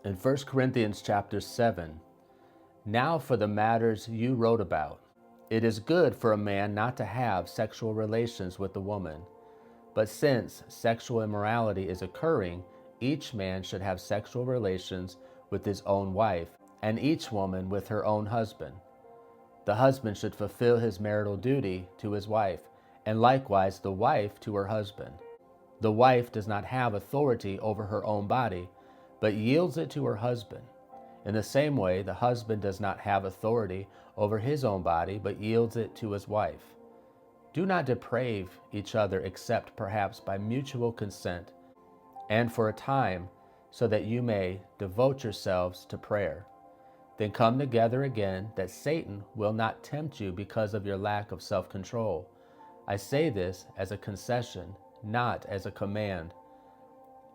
In 1 Corinthians chapter 7, now for the matters you wrote about. It is good for a man not to have sexual relations with a woman. But since sexual immorality is occurring, each man should have sexual relations with his own wife, and each woman with her own husband. The husband should fulfill his marital duty to his wife, and likewise the wife to her husband. The wife does not have authority over her own body, but yields it to her husband. In the same way, the husband does not have authority over his own body, but yields it to his wife. Do not deprave each other except perhaps by mutual consent, and for a time, so that you may devote yourselves to prayer. Then come together again, that Satan will not tempt you because of your lack of self-control. I say this as a concession, not as a command.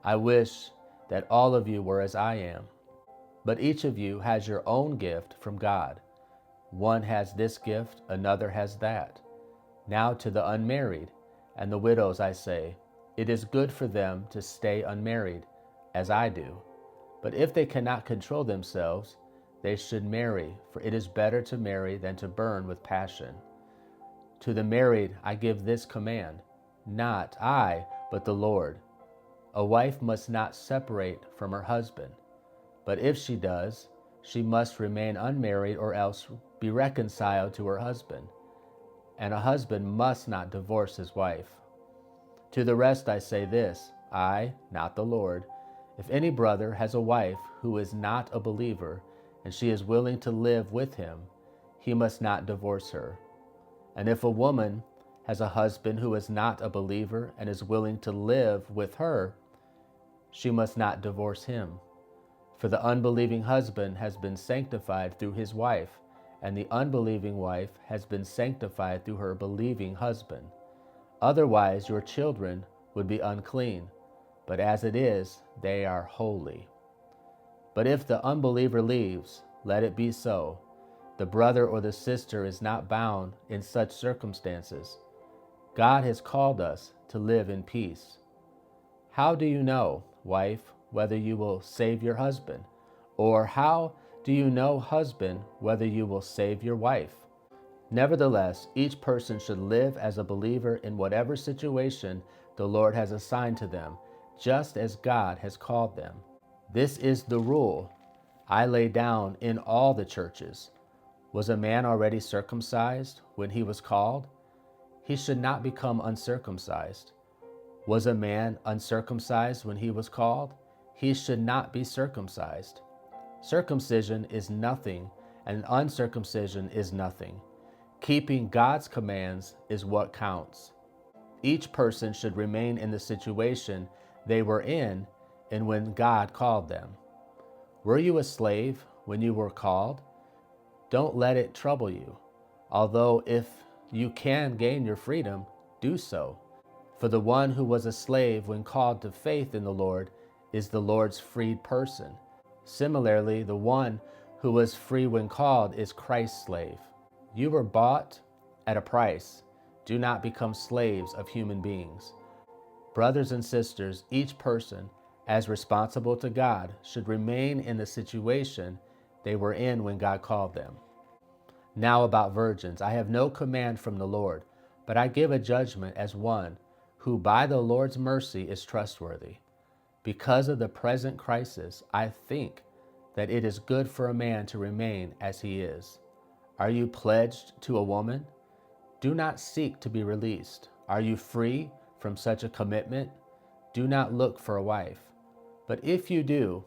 I wish that all of you were as I am. But each of you has your own gift from God. One has this gift, another has that. Now to the unmarried and the widows I say, it is good for them to stay unmarried, as I do. But if they cannot control themselves, they should marry, for it is better to marry than to burn with passion. To the married I give this command, not I, but the Lord. A wife must not separate from her husband, but if she does, she must remain unmarried or else be reconciled to her husband. And a husband must not divorce his wife. To the rest I say this, I, not the Lord, if any brother has a wife who is not a believer, and she is willing to live with him, he must not divorce her. And if a woman has a husband who is not a believer and is willing to live with her, she must not divorce him. For the unbelieving husband has been sanctified through his wife, and the unbelieving wife has been sanctified through her believing husband. Otherwise your children would be unclean, but as it is, they are holy. But if the unbeliever leaves, let it be so. The brother or the sister is not bound in such circumstances. God has called us to live in peace. How do you know, wife, whether you will save your husband? Or how do you know, husband, whether you will save your wife? Nevertheless, each person should live as a believer in whatever situation the Lord has assigned to them, just as God has called them. This is the rule I lay down in all the churches. Was a man already circumcised when he was called? He should not become uncircumcised. Was a man uncircumcised when he was called? He should not be circumcised. Circumcision is nothing, and uncircumcision is nothing. Keeping God's commands is what counts. Each person should remain in the situation they were in and when God called them. Were you a slave when you were called? Don't let it trouble you. Although if you can gain your freedom, do so. For the one who was a slave when called to faith in the Lord is the Lord's freed person. Similarly, the one who was free when called is Christ's slave. You were bought at a price. Do not become slaves of human beings. Brothers and sisters, each person, as responsible to God, should remain in the situation they were in when God called them. Now about virgins, I have no command from the Lord, but I give a judgment as one who by the Lord's mercy is trustworthy. Because of the present crisis, I think that it is good for a man to remain as he is. Are you pledged to a woman? Do not seek to be released. Are you free from such a commitment? Do not look for a wife. But if you do,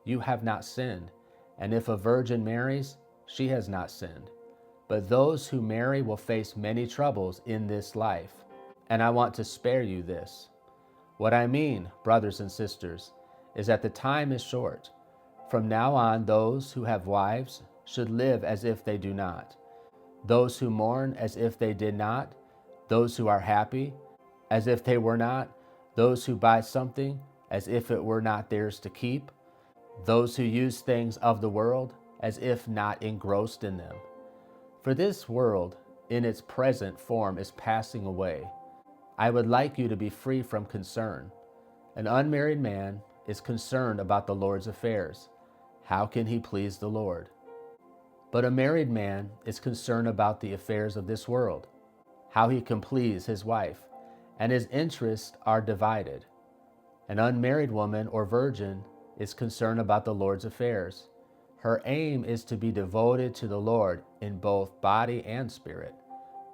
you have not sinned. And if a virgin marries, she has not sinned. But those who marry will face many troubles in this life. And I want to spare you this. What I mean, brothers and sisters, is that the time is short. From now on, those who have wives should live as if they do not. Those who mourn as if they did not. Those who are happy as if they were not. Those who buy something as if it were not theirs to keep. Those who use things of the world as if not engrossed in them. For this world, in its present form, is passing away. I would like you to be free from concern. An unmarried man is concerned about the Lord's affairs, how can he please the Lord? But a married man is concerned about the affairs of this world, how he can please his wife, and his interests are divided. An unmarried woman or virgin is concerned about the Lord's affairs. Her aim is to be devoted to the Lord in both body and spirit.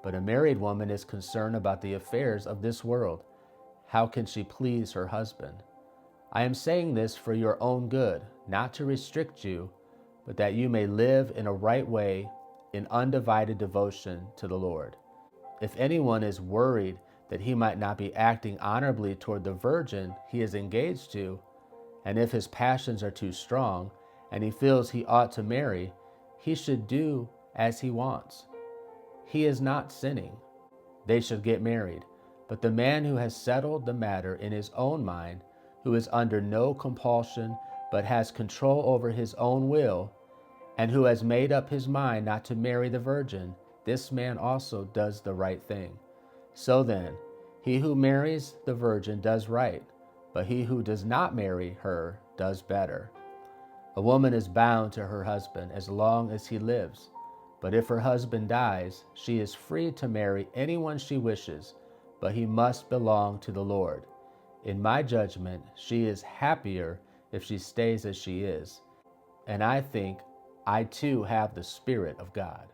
But a married woman is concerned about the affairs of this world. How can she please her husband? I am saying this for your own good, not to restrict you, but that you may live in a right way in undivided devotion to the Lord. If anyone is worried that he might not be acting honorably toward the virgin he is engaged to, and if his passions are too strong, and he feels he ought to marry, he should do as he wants. He is not sinning. They should get married. But the man who has settled the matter in his own mind, who is under no compulsion but has control over his own will, and who has made up his mind not to marry the virgin, this man also does the right thing. So then, he who marries the virgin does right, but he who does not marry her does better. A woman is bound to her husband as long as he lives, but if her husband dies, she is free to marry anyone she wishes, but he must belong to the Lord. In my judgment, she is happier if she stays as she is, and I think I too have the Spirit of God.